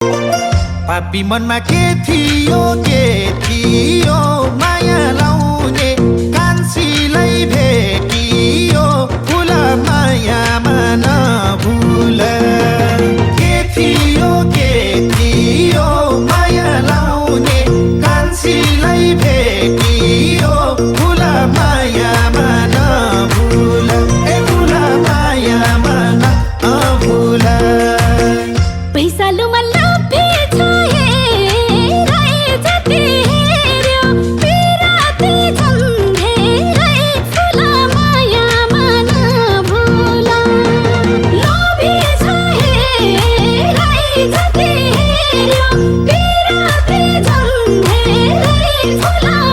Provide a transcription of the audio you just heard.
पापी मनमा के थियो माया लाउने कान्छीलाई भेटियो फुल मायामा नभुल के थियो माया लाउने कान्छीलाई भेटियो फुल मायामा नभुल फुल मायामा नभुल पैसा लुमा Hola